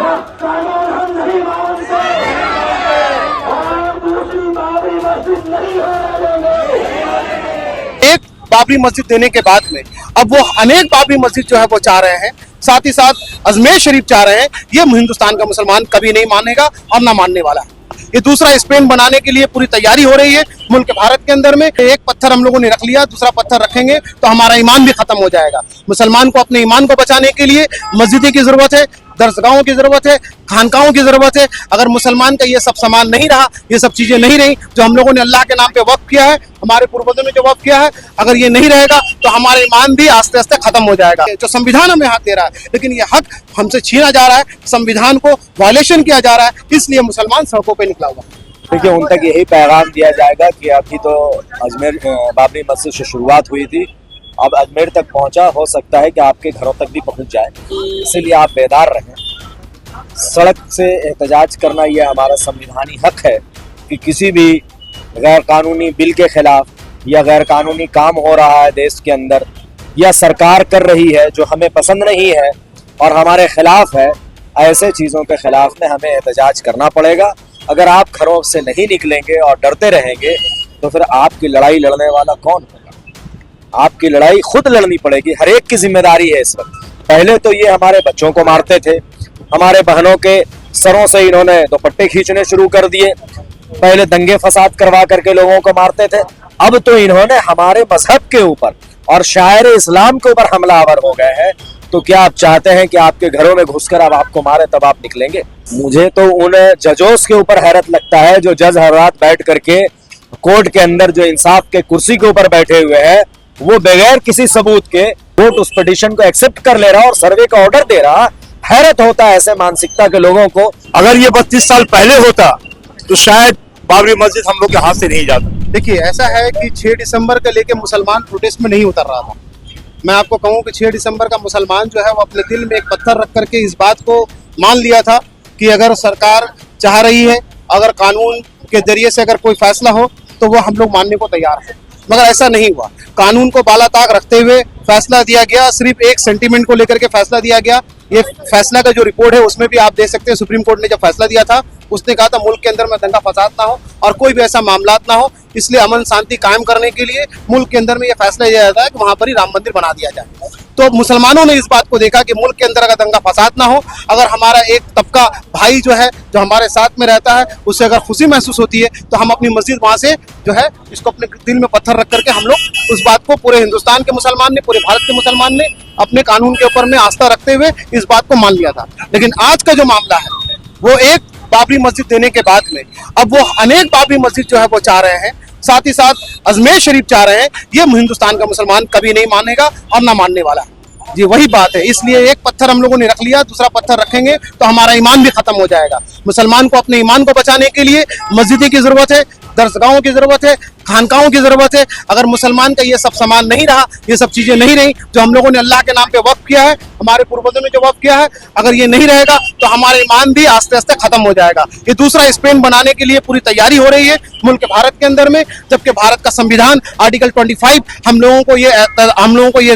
कानून हम नहीं मानते और दूसरी बाबरी मस्जिद नहीं होने देंगे। एक बाबरी मस्जिद देने के बाद में अब वो अनेक बाबरी मस्जिद जो है वो चाह रहे हैं, साथ ही साथ अजमेर शरीफ चाह रहे हैं। ये हिंदुस्तान का मुसलमान कभी नहीं मानेगा और ना मानने वाला है। ये दूसरा स्पेन बनाने के लिए पूरी तैयारी हो रही है मुल्क भारत के अंदर में। एक पत्थर हम लोगों ने रख लिया, दूसरा पत्थर रखेंगे तो हमारा ईमान भी खत्म हो जाएगा। मुसलमान को अपने ईमान को बचाने के लिए मस्जिद की जरूरत है, दरगाहों की जरूरत है, खानकाहों की जरूरत है। अगर मुसलमान का ये सब सामान नहीं रहा, ये सब चीजें नहीं रही जो हम लोगों ने अल्लाह के नाम पे वक्फ किया है, हमारे पूर्वजों ने जो वक्फ किया है, अगर ये नहीं रहेगा तो हमारा ईमान भी आस्ते आस्ते खत्म हो जाएगा। जो संविधान हमें हक दे रहा है, लेकिन ये हक हमसे छीना जा रहा है, संविधान को वायलेशन किया जा रहा है, इसलिए मुसलमान सड़कों पर निकला हुआ। देखिए, उन तक यही पैगाम दिया जाएगा कि अभी तो अजमेर बाबरी मस्जिद से शुरुआत हुई थी, अब अजमेर तक पहुंचा, हो सकता है कि आपके घरों तक भी पहुंच जाए, इसीलिए आप बेदार रहें। सड़क से एहतजाज करना ये हमारा संविधानी हक है कि किसी भी गैर कानूनी बिल के खिलाफ या गैर कानूनी काम हो रहा है देश के अंदर या सरकार कर रही है जो हमें पसंद नहीं है और हमारे खिलाफ है, ऐसे चीज़ों के खिलाफ में हमें एहतजाज करना पड़ेगा। अगर आप घरों से नहीं निकलेंगे और डरते रहेंगे तो फिर आपकी लड़ाई लड़ने वाला कौन होगा? आपकी लड़ाई खुद लड़नी पड़ेगी। हर एक की जिम्मेदारी है इस वक्त। पहले तो ये हमारे बच्चों को मारते थे, हमारे बहनों के सरों से इन्होंने दुपट्टे खींचने शुरू कर दिए, पहले दंगे फसाद करवा करके लोगों को मारते थे, अब तो इन्होंने हमारे मजहब के ऊपर और शायर इस्लाम के ऊपर हमलावर हो गए हैं। तो क्या आप चाहते हैं कि आपके घरों में घुसकर अब आपको मारे तब आप निकलेंगे? मुझे तो उन जजों के ऊपर हैरत लगता है जो जज हर रात बैठ करके कोर्ट के अंदर जो इंसाफ के कुर्सी के ऊपर बैठे हुए हैं, वो बगैर किसी सबूत के कोर्ट उस पिटीशन को एक्सेप्ट कर ले रहा और सर्वे का ऑर्डर दे रहा। हैरत होता है ऐसे मानसिकता के लोगों को। अगर ये 32 साल पहले होता तो शायद बाबरी मस्जिद हम लोग के हाथ से नहीं जाता। देखिए, ऐसा है कि 6 दिसंबर का लेके मुसलमान प्रोटेस्ट में नहीं उतर रहा था। मैं आपको कहूं कि 6 दिसंबर का मुसलमान जो है वो अपने दिल में एक पत्थर रख करके इस बात को मान लिया था कि अगर सरकार चाह रही है, अगर कानून के जरिए से अगर कोई फैसला हो तो वो हम लोग मानने को तैयार हैं। मगर ऐसा नहीं हुआ। कानून को बालाताक रखते हुए फैसला दिया गया, सिर्फ एक सेंटीमेंट को लेकर के फैसला दिया गया। ये फैसला का जो रिपोर्ट है उसमें भी आप देख सकते हैं, सुप्रीम कोर्ट ने जब फैसला दिया था उसने कहा था मुल्क के अंदर में दंगा फसाद ना हो और कोई भी ऐसा मामला ना हो, इसलिए अमन शांति कायम करने के लिए मुल्क के अंदर में ये फैसला लिया जाता है कि वहां पर ही राम मंदिर बना दिया जाए। तो मुसलमानों ने इस बात को देखा कि मुल्क के अंदर अगर दंगा फसाद ना हो, अगर हमारा एक तबका भाई जो है जो हमारे साथ में रहता है उससे अगर खुशी महसूस होती है तो हम अपनी मस्जिद वहां से जो है इसको अपने दिल में पत्थर रख करके हम लोग उस बात को, पूरे हिंदुस्तान के मुसलमान ने, पूरे भारत के मुसलमान ने अपने कानून के ऊपर में आस्था रखते हुए इस बात को मान लिया था। लेकिन आज का जो मामला है वो एक बाबरी मस्जिद देने के बाद में अब वो अनेक बाबरी मस्जिद जो है वो चाह रहे हैं, साथ ही साथ अजमेर शरीफ चाह रहे हैं। ये हिंदुस्तान का मुसलमान कभी नहीं मानेगा और ना मानने वाला है। जी वही बात है, इसलिए एक पत्थर हम लोगों ने रख लिया, दूसरा पत्थर रखेंगे तो हमारा ईमान भी खत्म हो जाएगा। मुसलमान को अपने ईमान को बचाने के लिए मस्जिद की जरूरत है, दरगाहों की जरूरत है, खानकाहों की जरूरत है। अगर मुसलमान का ये सब सामान नहीं रहा, ये सब चीजें नहीं रही जो हम लोगों ने अल्लाह के नाम पे वक्फ किया है, हमारे पूर्वजों ने जो वक्फ किया है, अगर ये नहीं रहेगा तो हमारा ईमान भी आस्ते आस्ते खत्म हो जाएगा। ये दूसरा स्पेन बनाने के लिए पूरी तैयारी हो रही है मुल्क भारत के अंदर में, जबकि भारत का संविधान आर्टिकल 25 हम लोगों को ये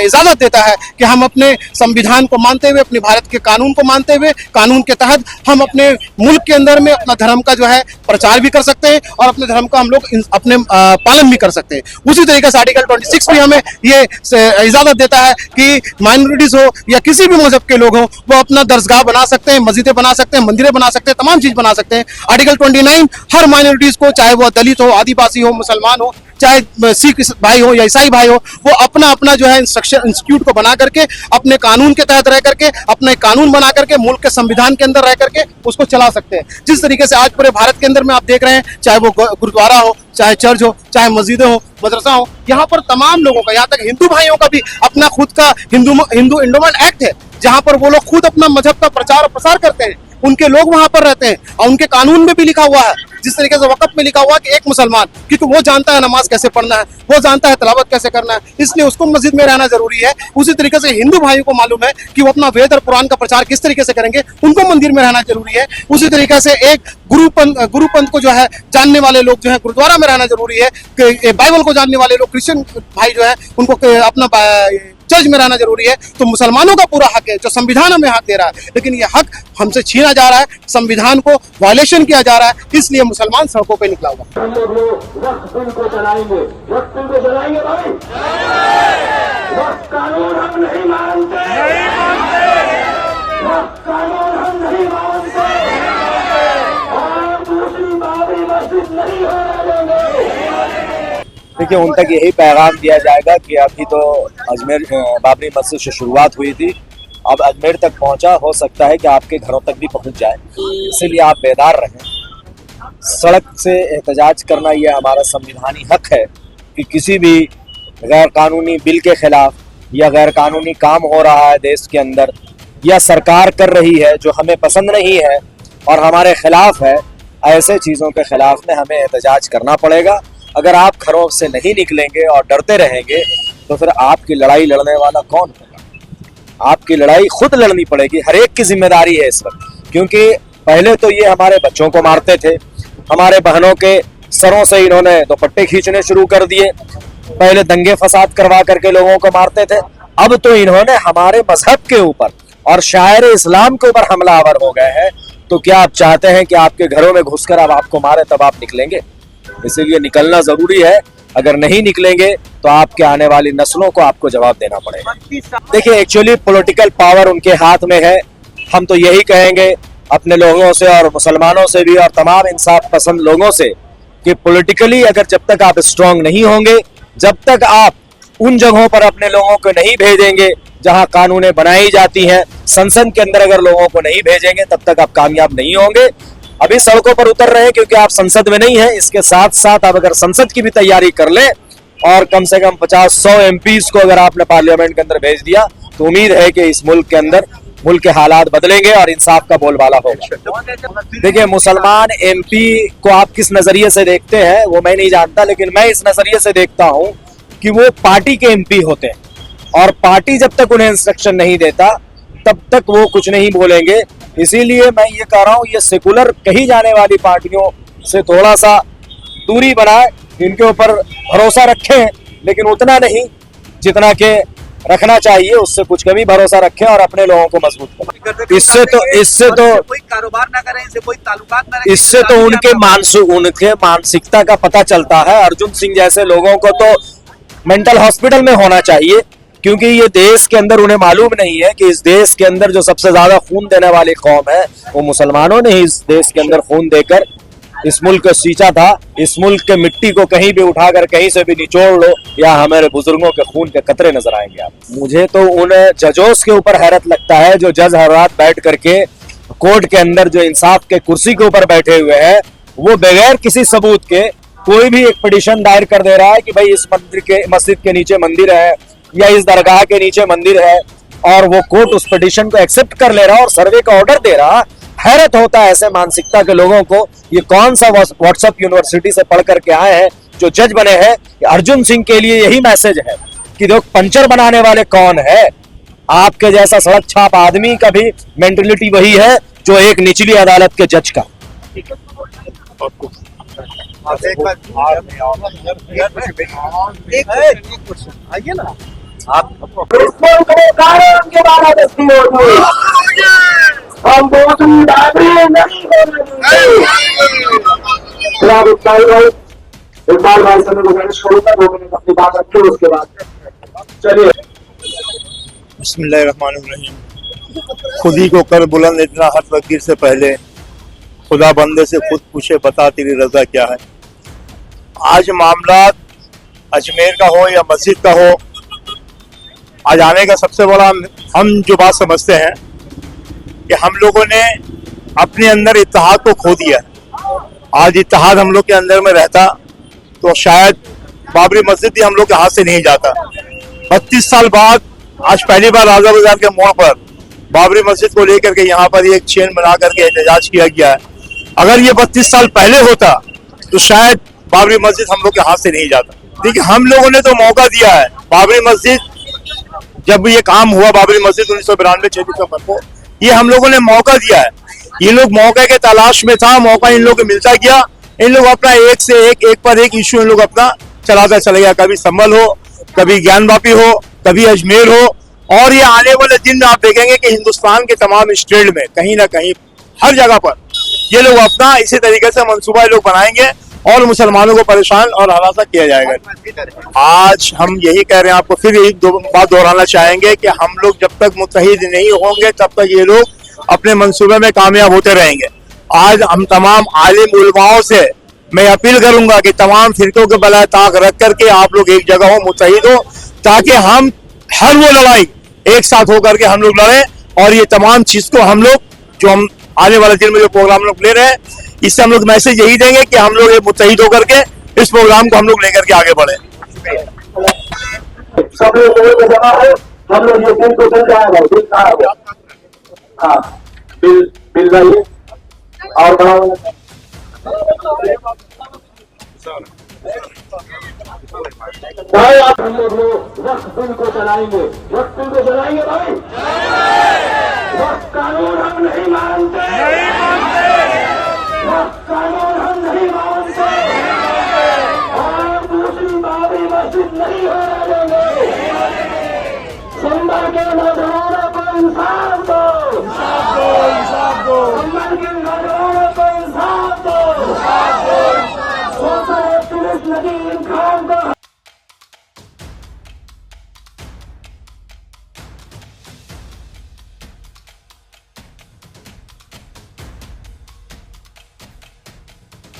इजाजत देता है कि हम अपने संविधान को मानते हुए, अपने भारत के कानून को मानते हुए, कानून के तहत हम अपने मुल्क के अंदर में अपना धर्म का जो है प्रचार भी कर सकते हैं और अपने धर्म का हम लोग अपने पालन भी कर सकते हैं। उसी तरीके से आर्टिकल 26 भी हमें ये इजाजत देता है कि माइनॉरिटीज हो या किसी भी मजहब के लोग हो वो अपना दरगाह बना सकते हैं, मस्जिदें बना सकते हैं, मंदिरें बना सकते हैं, तमाम चीज बना सकते हैं। आर्टिकल 29 हर माइनॉरिटीज को, चाहे वो दलित हो, आदिवासी हो, मुसलमान हो, चाहे सिख भाई हो या ईसाई भाई हो, वो अपना अपना जो है इंस्टीट्यूट को बना करके अपने कानून के तहत रह करके, अपने कानून बना करके, मुल्क के संविधान के अंदर रह करके उसको चला सकते हैं। जिस तरीके से आज पूरे भारत के अंदर में आप देख रहे हैं, चाहे वो गुरुद्वारा हो, चाहे चर्च हो, चाहे मस्जिदें हो, मदरसा हो, यहाँ पर तमाम लोगों का, यहाँ तक हिंदू भाइयों का भी अपना खुद का हिंदू एंडोमेंट एक्ट है, जहाँ पर वो लोग खुद अपना मजहब का प्रचार और प्रसार करते हैं। उनके लोग वहां पर रहते हैं और उनके कानून में भी लिखा हुआ है, जिस तरीके से वक़्फ़ में लिखा हुआ है कि एक मुसलमान, क्योंकि वो जानता है नमाज कैसे पढ़ना है, वो जानता है तिलावत कैसे करना है, इसलिए उसको मस्जिद में रहना जरूरी है। उसी तरीके से हिंदू भाइयों को मालूम है कि वो अपना वेद और कुरान का प्रचार किस तरीके से करेंगे, उनको मंदिर में रहना जरूरी है। उसी तरीके से एक गुरुपंथ को जो है जानने वाले लोग जो है गुरुद्वारा में रहना जरूरी है। बाइबल को जानने वाले लोग, क्रिश्चियन भाई जो है, उनको अपना चर्च में रहना जरूरी है, तो मुसलमानों का पूरा हक है जो संविधान हमें हक दे रहा है, लेकिन ये हक हमसे छीना जा रहा है, संविधान को वायलेशन किया जा रहा है, इसलिए मुसलमान सड़कों पे निकला हुआ। हम लोग वक्त बिल को चलाएंगे, वक्त बिल को चलाएंगे भाई, वक्त कानून हम नहीं मानते, वक्त कानून हम नहीं मानते, और दूसरी बाबरी मस्जिद नहीं होने देंगे। देखिए, उन तक यही पैगाम दिया जाएगा कि अभी तो अजमेर बाबरी मस्जिद से शुरुआत हुई थी, अब अजमेर तक पहुंचा, हो सकता है कि आपके घरों तक भी पहुंच जाए, इसीलिए आप बेदार रहें। सड़क से एहतजाज करना ये हमारा संविधानी हक है कि किसी भी गैर कानूनी बिल के खिलाफ या गैर कानूनी काम हो रहा है देश के अंदर या सरकार कर रही है जो हमें पसंद नहीं है और हमारे खिलाफ है, ऐसे चीज़ों के खिलाफ में हमें एहतजाज करना पड़ेगा। अगर आप घरों से नहीं निकलेंगे और डरते रहेंगे तो फिर आपकी लड़ाई लड़ने वाला कौन होगा? आपकी लड़ाई खुद लड़नी पड़ेगी, हर एक की जिम्मेदारी है इस वक्त, क्योंकि पहले तो ये हमारे बच्चों को मारते थे, हमारे बहनों के सरों से इन्होंने दुपट्टे खींचने शुरू कर दिए, पहले दंगे फसाद करवा करके लोगों को मारते थे, अब तो इन्होंने हमारे मजहब के ऊपर और शायर इस्लाम के ऊपर हमलावर हो गए हैं। तो क्या आप चाहते हैं कि आपके घरों में घुसकर अब आपको मारे तब आप निकलेंगे? इसीलिए निकलना जरूरी है। अगर नहीं निकलेंगे तो आपके आने वाली नस्लों को आपको जवाब देना पड़ेगा। देखिए, एक्चुअली पॉलिटिकल पावर उनके हाथ में है। हम तो यही कहेंगे अपने लोगों से और मुसलमानों से भी और तमाम इंसाफ पसंद लोगों से कि पॉलिटिकली अगर जब तक आप स्ट्रांग नहीं होंगे, जब तक आप उन जगहों पर अपने लोगों को नहीं भेजेंगे जहां कानूनें बनाई जाती हैं, संसद के अंदर अगर लोगों को नहीं भेजेंगे, तब तक आप कामयाब नहीं होंगे। अभी सड़कों पर उतर रहे हैं क्योंकि आप संसद में नहीं है। इसके साथ साथ आप अगर संसद की भी तैयारी कर लें और कम से कम 50-100 एमपीज को अगर आपने पार्लियामेंट के अंदर भेज दिया तो उम्मीद है कि इस मुल्क के अंदर मुल्क के हालात बदलेंगे और इंसाफ का बोलबाला होगा। देखिए, मुसलमान एमपी को आप किस नजरिए से देखते हैं वो मैं नहीं जानता, लेकिन मैं इस नजरिए से देखता हूं कि वो पार्टी के एमपी होते हैं और पार्टी जब तक उन्हें इंस्ट्रक्शन नहीं देता तब तक वो कुछ नहीं बोलेंगे। इसीलिए मैं ये कह रहा हूँ, ये सेकुलर कही जाने वाली पार्टियों से थोड़ा सा दूरी बनाए, इनके ऊपर भरोसा रखें, लेकिन उतना नहीं जितना के रखना चाहिए, उससे कुछ कभी भरोसा रखें और अपने लोगों को मजबूत करें। इससे तो कोई कारोबार ना करें, इससे कोई ताल्लुकात ना रखें, इससे तो उनके मानसिकता का पता चलता है। अर्जुन सिंह जैसे लोगों को तो मेंटल हॉस्पिटल में होना चाहिए, क्योंकि ये देश के अंदर उन्हें मालूम नहीं है कि इस देश के अंदर जो सबसे ज्यादा खून देने वाली कौम है वो मुसलमानों ने इस देश के अंदर खून देकर इस मुल्क को सींचा था। इस मुल्क के मिट्टी को कहीं भी उठाकर कहीं से भी निचोड़ लो या हमारे बुजुर्गों के खून के कतरे नजर आएंगे आप। मुझे तो उन जजों के ऊपर हैरत लगता है जो जज हर रात बैठ करके कोर्ट के अंदर जो इंसाफ के कुर्सी के ऊपर बैठे हुए हैं, वो बगैर किसी सबूत के कोई भी एक पिटीशन दायर कर दे रहा है कि भाई इस मस्जिद के नीचे मंदिर है या इस दरगाह के नीचे मंदिर है, और वो कोर्ट उस पिटीशन को एक्सेप्ट कर ले रहा और सर्वे का ऑर्डर दे रहा। हैरत होता है ऐसे मानसिकता के लोगों को। ये कौन सा व्हाट्सएप यूनिवर्सिटी से पढ़ करके आए हैं जो जज बने हैं? अर्जुन सिंह के लिए यही मैसेज है कि देखो, पंचर बनाने वाले कौन है? आपके जैसा सड़क छाप आदमी का भी मेंटेलिटी वही है जो एक निचली अदालत के जज का। आइए ना के बारादस्ती होती हम दूसरी बाबरी नहीं होने देंगे। इकबाल भाई से मैं गुजारिश करूंगा 2 मिनट अपनी बात रखें, उसके बाद चलिए। बिस्मिल्लाहिर्रहमानिर्रहीम। खुद ही को कर बुलंद इतना हर फकीर से पहले, खुदा बंदे से खुद पूछे बता तेरी रजा क्या है। आज मामला अजमेर का हो या मस्जिद का हो, आज आने का सबसे बड़ा हम जो बात समझते हैं कि हम लोगों ने अपने अंदर इत्तेहाद को खो दिया। आज इत्तेहाद हम लोग के अंदर में रहता तो शायद बाबरी मस्जिद भी हम लोग के हाथ से नहीं जाता। 32 साल बाद आज पहली बार राजा बाजार के मोड़ पर बाबरी मस्जिद को लेकर के यहाँ पर एक चेन बना करके एहतजाज किया गया है। अगर ये 32 साल पहले होता तो शायद बाबरी मस्जिद हम लोग के हाथ से नहीं जाता। देखिए, हम लोगों ने तो मौका दिया है। बाबरी मस्जिद जब ये काम हुआ, बाबरी मस्जिद 1992-96 को, ये हम लोगों ने मौका दिया है। ये लोग मौके के तलाश में था, मौका इन लोगों को मिलता गया। इन लोग अपना एक से एक पर एक इश्यू इन लोग अपना चलाता चले गया। कभी संभल हो, कभी ज्ञान वापी हो, कभी अजमेर हो, और ये आने वाले दिन में आप देखेंगे कि हिंदुस्तान के तमाम स्टेट में कहीं ना कहीं हर जगह पर ये लोग अपना इसी तरीके से मंसूबा लोग बनाएंगे और मुसलमानों को परेशान और हरासा किया जाएगा। आज हम यही कह रहे हैं, आपको फिर एक बात दोहराना चाहेंगे कि हम लोग जब तक मुत्तहिद नहीं होंगे तब तक ये लोग अपने मंसूबे में कामयाब होते रहेंगे। आज हम तमाम आलिम उलमाओं से मैं अपील करूंगा कि तमाम फिरकों के बलाए ताक रख करके आप लोग एक जगह हो, मुत्तहिद हो, ताकि हम हर वो लड़ाई एक साथ होकर के हम लोग लड़ें। और ये तमाम चीज को हम लोग जो हम आने वाले दिन में जो प्रोग्राम लोग ले रहे हैं, इससे हम लोग मैसेज यही देंगे कि हम लोग मुत्तहिद होकर के इस प्रोग्राम को हम लोग लेकर के आगे बढ़े। सब लोग जमा है, हम लोग ये बिल को चल जाएगा, बिल कहाँ है? हाँ, बिल लाइए और बढ़ाओ। आप हम लोग वक्त बिल को चलाएंगे, वक्त बिल को चलाएंगे भाई। वक्त कानून हम नहीं मानते, वक्त कानून हम नहीं मानते, और दूसरी बाबरी मस्जिद नहीं होने देंगे। संभल के नौजवानों को इंसाफ दो, संभल के